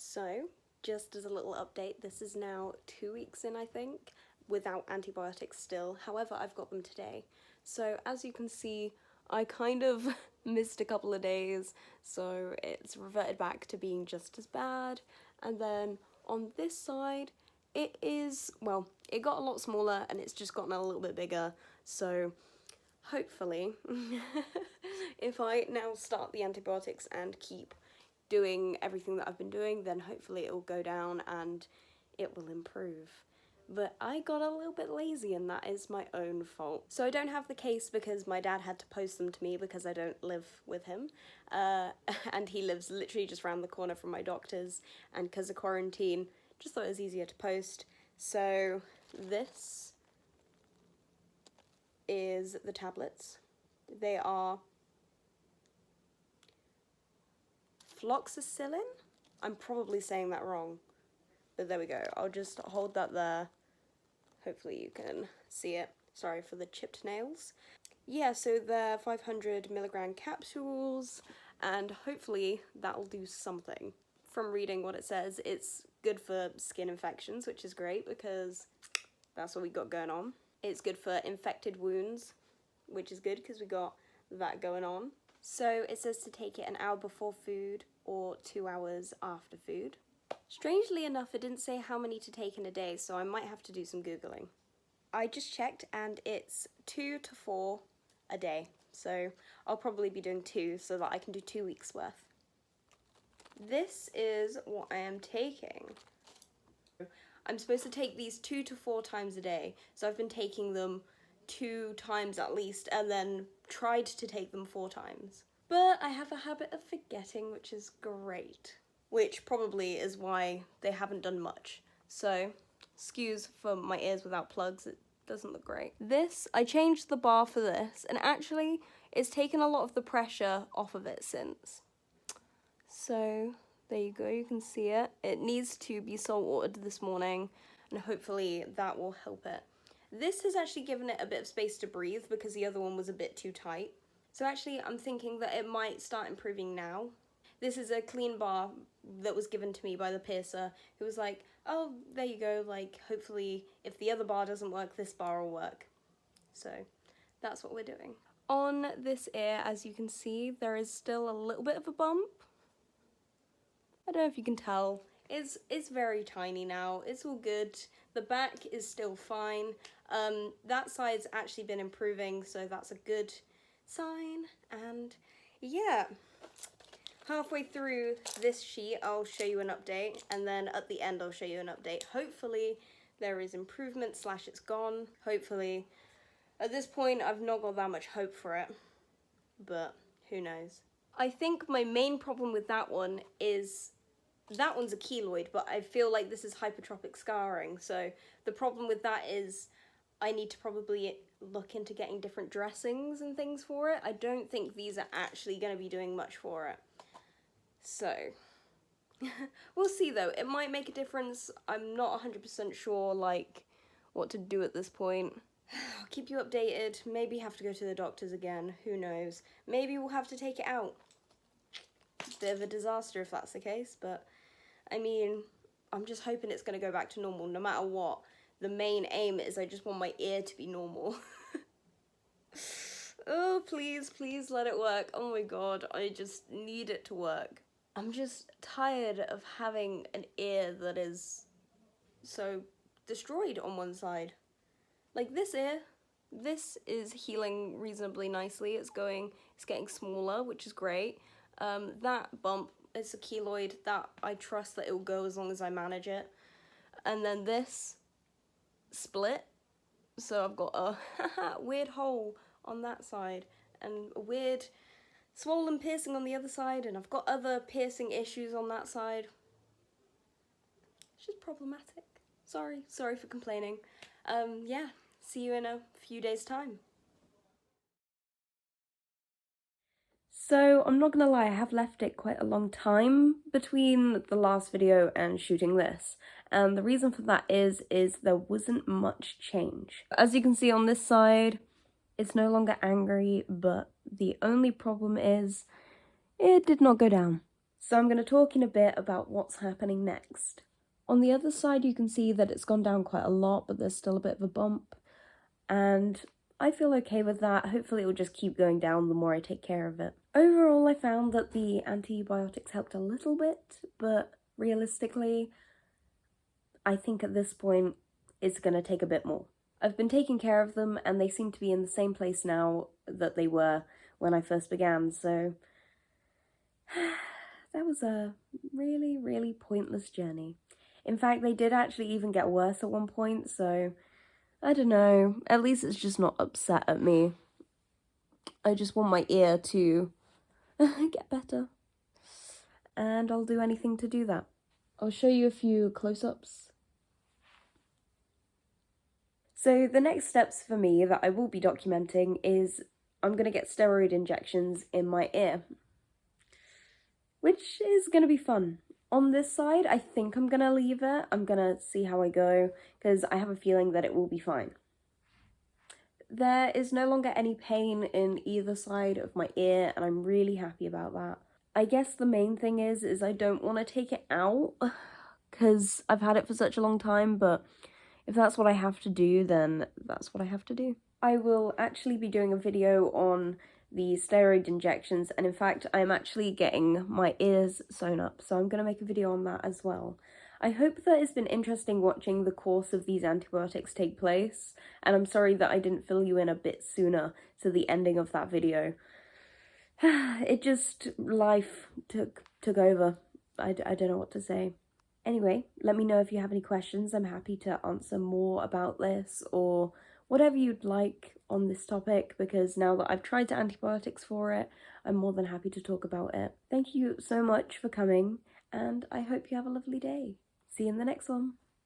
So, just as a little update, this is now 2 weeks in, I think, without antibiotics still. However, I've got them today. So, as you can see, I kind of missed a couple of days, so it's reverted back to being just as bad. And then on this side, it is, well, it got a lot smaller and it's just gotten a little bit bigger. So, hopefully, if I now start the antibiotics and keep doing everything that I've been doing, then hopefully it will go down and it will improve. But I got a little bit lazy and that is my own fault. So I don't have the case because my dad had to post them to me because I don't live with him. And he lives literally just around the corner from my doctor's, and because of quarantine, just thought it was easier to post. So this is the tablets. They are fluoxetine? I'm probably saying that wrong, but there we go. I'll just hold that there. Hopefully you can see it. Sorry for the chipped nails. Yeah, so they're 500 milligram capsules, and hopefully that'll do something. From reading what it says, it's good for skin infections, which is great because that's what we got going on. It's good for infected wounds, which is good because we got that going on. So it says to take it an hour before food or 2 hours after food. Strangely enough, it didn't say how many to take in a day, so I might have to do some Googling. I just checked and it's 2 to 4 a day. So I'll probably be doing 2 so that I can do 2 weeks worth. This is what I am taking. I'm supposed to take these 2 to 4 times a day. So I've been taking them 2 times at least, and then tried to take them 4 times. But I have a habit of forgetting, which is great. Which probably is why they haven't done much. So, excuse for my ears without plugs, it doesn't look great. This, I changed the bar for this, and actually it's taken a lot of the pressure off of it since. So, there you go, you can see it. It needs to be salt watered this morning, and hopefully that will help it. This has actually given it a bit of space to breathe because the other one was a bit too tight. So actually I'm thinking that it might start improving now. This is a clean bar that was given to me by the piercer, who was like, oh, there you go, like, hopefully if the other bar doesn't work, this bar will work. So that's what we're doing. On this ear, as you can see, there is still a little bit of a bump. I don't know if you can tell. It's very tiny now. It's all good. The back is still fine. That side's actually been improving, so that's a good sign. And yeah, halfway through this sheet, I'll show you an update, and then at the end, I'll show you an update. Hopefully, there is improvement / it's gone. Hopefully. At this point, I've not got that much hope for it, but who knows. I think my main problem with that one is that one's a keloid, but I feel like this is hypertrophic scarring. So the problem with that is I need to probably look into getting different dressings and things for it. I don't think these are actually going to be doing much for it. So we'll see though. It might make a difference. I'm not 100% sure like what to do at this point. I'll keep you updated. Maybe have to go to the doctors again. Who knows? Maybe we'll have to take it out. Bit of a disaster if that's the case, but I mean, I'm just hoping it's going to go back to normal no matter what. The main aim is I just want my ear to be normal. Oh, please, please let it work. Oh my god, I just need it to work. I'm just tired of having an ear that is so destroyed on one side. Like this ear, this is healing reasonably nicely. It's getting smaller, which is great. That bump, it's a keloid that I trust that it will go as long as I manage it. And then this split, so I've got a weird hole on that side and a weird swollen piercing on the other side, and I've got other piercing issues on that side. It's just problematic. Sorry for complaining. Yeah, see you in a few days' time. So, I'm not gonna lie, I have left it quite a long time between the last video and shooting this. And the reason for that is there wasn't much change. As you can see on this side, it's no longer angry, but the only problem is it did not go down. So I'm going to talk in a bit about what's happening next. On the other side, you can see that it's gone down quite a lot, but there's still a bit of a bump. And I feel okay with that. Hopefully it will just keep going down the more I take care of it. Overall, I found that the antibiotics helped a little bit, but realistically, I think at this point it's going to take a bit more. I've been taking care of them and they seem to be in the same place now that they were when I first began, so that was a really, really pointless journey. In fact, they did actually even get worse at one point, so I don't know. At least it's just not upset at me. I just want my ear to get better. And I'll do anything to do that. I'll show you a few close-ups. So the next steps for me that I will be documenting is I'm going to get steroid injections in my ear, which is going to be fun. On this side, I think I'm going to leave it. I'm going to see how I go, because I have a feeling that it will be fine. There is no longer any pain in either side of my ear, and I'm really happy about that. I guess the main thing is I don't want to take it out, because I've had it for such a long time, but if that's what I have to do, then that's what I have to do. I will actually be doing a video on the steroid injections, and in fact I'm actually getting my ears sewn up, so I'm going to make a video on that as well. I hope that it's been interesting watching the course of these antibiotics take place, and I'm sorry that I didn't fill you in a bit sooner to the ending of that video. It just, life took over. I don't know what to say. Anyway, let me know if you have any questions. I'm happy to answer more about this or whatever you'd like on this topic, because now that I've tried antibiotics for it, I'm more than happy to talk about it. Thank you so much for coming, and I hope you have a lovely day. See you in the next one.